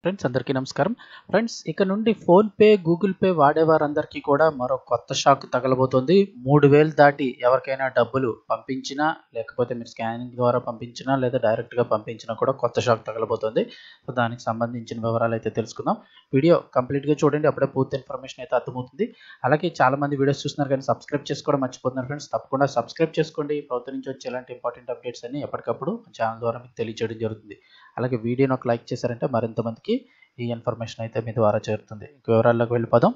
Friends అందరికీ నమస్కారం. Friends ఇక నుండి ఫోన్‌పే, గూగుల్ పే వాడేవారందరికీ కూడా మరో కొత్త షాక్ తగలబోతోంది. 3000 దాటి ఎవరికైనా డబ్బులు పంపించినా, లేకపోతే మీరు స్కానింగ్ ద్వారా పంపించినా, లేదా డైరెక్ట్‌గా పంపించినా కూడా కొత్త షాక్ తగలబోతోంది. సో, దానికి సంబంధించిన వివరాలైతే తెలుసుకుందాం. వీడియో కంప్లీట్‌గా చూడండి. అప్పుడే పూర్తి ఇన్ఫర్మేషన్ అయితే అర్థమవుతుంది. అలాగే చాలామంది వీడియోస్ చూస్తున్నారు కానీ సబ్స్క్రైబ్ చేసుకోవడం మర్చిపోతున్నారు ఫ్రెండ్స్. తప్పకుండా సబ్స్క్రైబ్ చేసుకోండి. ప్రభుత్వం నుంచి వచ్చే ఇలాంటి ఇంపార్టెంట్ అప్డేట్స్ అన్ని ఎప్పటికప్పుడు మన ఛానల్ ద్వారా మీకు తెలియజేయడం జరుగుతుంది. అలాగే వీడియోని ఒక లైక్ చేశారంటే మరింత మందికి ఈ ఇన్ఫర్మేషన్ అయితే మీ ద్వారా చేరుతుంది. వివరాల్లోకి వెళ్ళిపోదాం.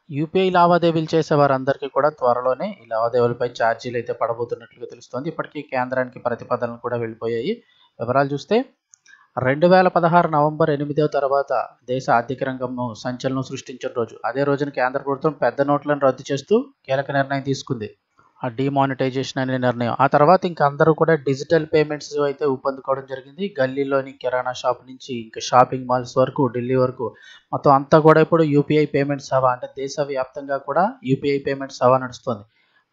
యూపీఐ లావాదేవీలు చేసే వారందరికీ కూడా త్వరలోనే ఈ లావాదేవీలపై ఛార్జీలు అయితే పడబోతున్నట్లుగా తెలుస్తోంది. ఇప్పటికీ కేంద్రానికి ప్రతిపాదనలు కూడా వెళ్ళిపోయాయి. వివరాలు చూస్తే 2016 నవంబర్ 8వ తర్వాత దేశ ఆర్థిక రంగంను సంచలనం సృష్టించిన రోజు. అదే రోజున కేంద్ర ప్రభుత్వం పెద్ద నోట్లను రద్దు చేస్తూ కీలక నిర్ణయం తీసుకుంది. ఆ డీమానిటైజేషన్ అనే నిర్ణయం. ఆ తర్వాత ఇంకా అందరూ కూడా డిజిటల్ పేమెంట్స్ అయితే ఊపందుకోవడం జరిగింది. గల్లీలోని కిరాణా షాప్ నుంచి ఇంకా షాపింగ్ మాల్స్ వరకు, ఢిల్లీ వరకు మొత్తం అంతా కూడా ఇప్పుడు యూపీఐ పేమెంట్స్ హవా, అంటే దేశవ్యాప్తంగా కూడా యూపీఐ పేమెంట్స్ హవా నడుస్తుంది.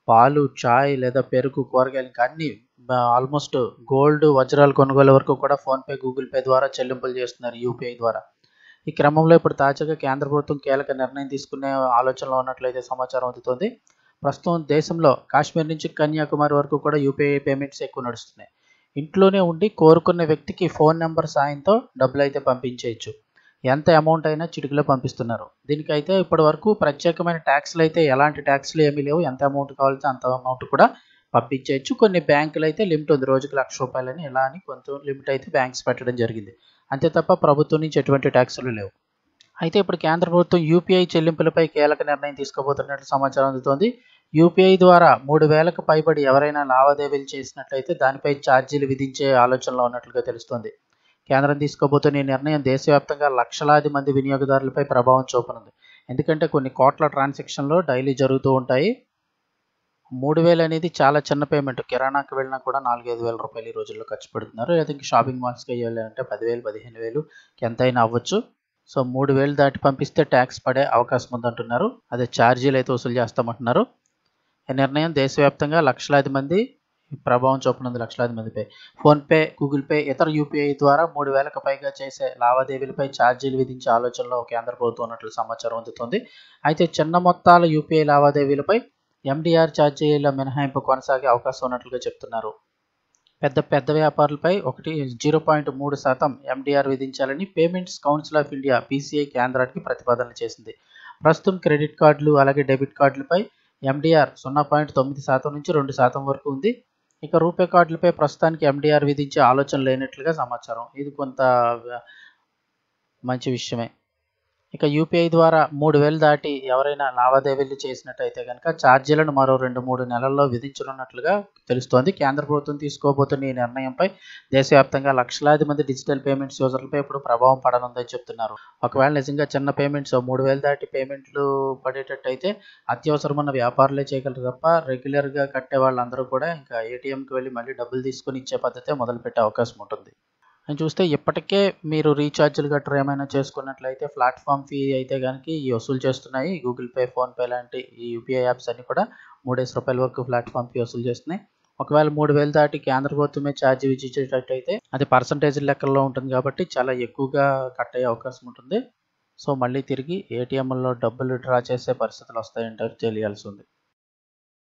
పాలు, చాయ్ లేదా పెరుగు, కూరగాయలు ఇంకా అన్ని ఆల్మోస్ట్ గోల్డ్, వజ్రాల కొనుగోలు వరకు కూడా ఫోన్‌పే, గూగుల్ పే ద్వారా చెల్లింపులు చేస్తున్నారు యూపీఐ ద్వారా. ఈ క్రమంలో ఇప్పుడు తాజాగా కేంద్ర ప్రభుత్వం కీలక నిర్ణయం తీసుకునే ఆలోచనలో ఉన్నట్లయితే సమాచారం అందుతోంది. ప్రస్తుతం దేశంలో కాశ్మీర్ నుంచి కన్యాకుమారి వరకు కూడా యూపీఐ పేమెంట్స్ ఎక్కువ నడుస్తున్నాయి. ఇంట్లోనే ఉండి కోరుకున్న వ్యక్తికి ఫోన్ నెంబర్ సాయంతో డబ్బులు అయితే పంపించేయచ్చు. ఎంత అమౌంట్ అయినా చిటికలో పంపిస్తున్నారు. దీనికైతే ఇప్పటి వరకు ప్రత్యేకమైన ట్యాక్స్లు అయితే ఎలాంటి ట్యాక్స్లు ఏమీ లేవు. ఎంత అమౌంట్ కావాలితే అంత అమౌంట్ కూడా పంపించేయచ్చు. కొన్ని బ్యాంకులు అయితే లిమిట్ ఉంది. రోజుకి ₹1,00,000 ఇలా అని కొంత లిమిట్ అయితే బ్యాంక్స్ పెట్టడం జరిగింది. అంతే తప్ప ప్రభుత్వం నుంచి ఎటువంటి ట్యాక్సులు లేవు. అయితే ఇప్పుడు కేంద్ర ప్రభుత్వం యూపీఐ చెల్లింపులపై కీలక నిర్ణయం తీసుకోబోతున్నట్లు సమాచారం అందుతోంది. యూపీఐ ద్వారా 3,000కు పైబడి ఎవరైనా లావాదేవీలు చేసినట్లయితే దానిపై ఛార్జీలు విధించే ఆలోచనలో ఉన్నట్లుగా తెలుస్తోంది. కేంద్రం తీసుకోబోతున్న ఈ నిర్ణయం దేశవ్యాప్తంగా లక్షలాది మంది వినియోగదారులపై ప్రభావం చూపనుంది. ఎందుకంటే కొన్ని కోట్ల ట్రాన్సాక్షన్లు డైలీ జరుగుతూ ఉంటాయి. 3,000 అనేది చాలా చిన్న పేమెంట్. కిరాణాకి వెళ్ళినా కూడా ₹4,000, ₹5,000 ఈ రోజుల్లో ఖర్చు పెడుతున్నారు. లేదా ఇంక షాపింగ్ మాల్స్‌కి వెళ్ళాలంటే 10,000, 15,000 ఎంతైనా అవ్వచ్చు. సో, 3,000 దాటి పంపిస్తే ట్యాక్స్ పడే అవకాశం ఉందంటున్నారు. అదే ఛార్జీలు అయితే వసూలు చేస్తామంటున్నారు. ఈ నిర్ణయం దేశవ్యాప్తంగా లక్షలాది మంది ప్రభావం చూపనుంది. లక్షలాది మందిపై ఫోన్‌పే, గూగుల్ పే, ఇతర యూపీఐ ద్వారా 3,000కు పైగా చేసే లావాదేవీలపై ఛార్జీలు విధించే ఆలోచనలో కేంద్ర ప్రభుత్వం ఉన్నట్లు సమాచారం అందుతోంది. అయితే చిన్న మొత్తాల యూపీఐ లావాదేవీలపై ఎండీఆర్ ఛార్జీల మినహాయింపు కొనసాగే అవకాశం ఉన్నట్లుగా చెప్తున్నారు. పెద్ద వ్యాపారులపై 0.3% ఎండీఆర్ విధించాలని payments council of India PCI కేంద్రానికి ప్రతిపాదనలు చేసింది. ప్రస్తుతం క్రెడిట్ కార్డులు అలాగే డెబిట్ కార్డులపై ఎండీఆర్ 0.9% నుంచి 2% వరకు ఉంది. ఇక రూపే కార్డులపై ప్రస్తుతానికి ఎండీఆర్ విధించే ఆలోచన లేనట్లుగా సమాచారం. ఇది కొంత మంచి విషయమే. ఇక యూపీఐ ద్వారా 3,000 దాటి ఎవరైనా లావాదేవీలు చేసినట్టయితే కనుక ఛార్జీలను మరో 2-3 నెలల్లో విధించనున్నట్లుగా తెలుస్తోంది. కేంద్ర ప్రభుత్వం తీసుకోబోతున్న ఈ నిర్ణయంపై దేశవ్యాప్తంగా లక్షలాది మంది డిజిటల్ పేమెంట్స్ యూజర్లపై ఇప్పుడు ప్రభావం పడనుందని చెప్తున్నారు. ఒకవేళ నిజంగా చిన్న పేమెంట్స్ 3,000 దాటి పేమెంట్లు పడేటట్టయితే అత్యవసరమున్న వ్యాపారులే చేయగలరు తప్ప రెగ్యులర్గా కట్టే వాళ్ళందరూ కూడా ఇంకా ఏటీఎంకి వెళ్ళి మళ్ళీ డబ్బులు తీసుకొని ఇచ్చే పద్ధతే మొదలుపెట్టే అవకాశం ఉంటుంది. అని చూస్తే ఇప్పటికే మీరు రీఛార్జ్‌లు గట్రా ఏమైనా చేసుకున్నట్లయితే ప్లాట్‌ఫామ్ ఫీ అయితే గనుక వసూలు చేస్తున్నాయి. గూగుల్ పే, ఫోన్‌పే లాంటి ఈ యూపీఐ యాప్స్ అన్నీ కూడా ₹3 వరకు ప్లాట్‌ఫామ్ ఫీ వసూలు చేస్తున్నాయి. ఒకవేళ 3,000 దాటి కేంద్ర ప్రభుత్వమే ఛార్జ్ విధించేటట్టయితే అది పర్సెంటేజ్ లెక్కల్లో ఉంటుంది కాబట్టి చాలా ఎక్కువగా కట్ అయ్యే అవకాశం ఉంటుంది. సో, మళ్ళీ తిరిగి ఏటీఎంల్లో డబ్బులు డ్రా చేసే పరిస్థితులు వస్తాయంటారు తెలియాల్సి ఉంది.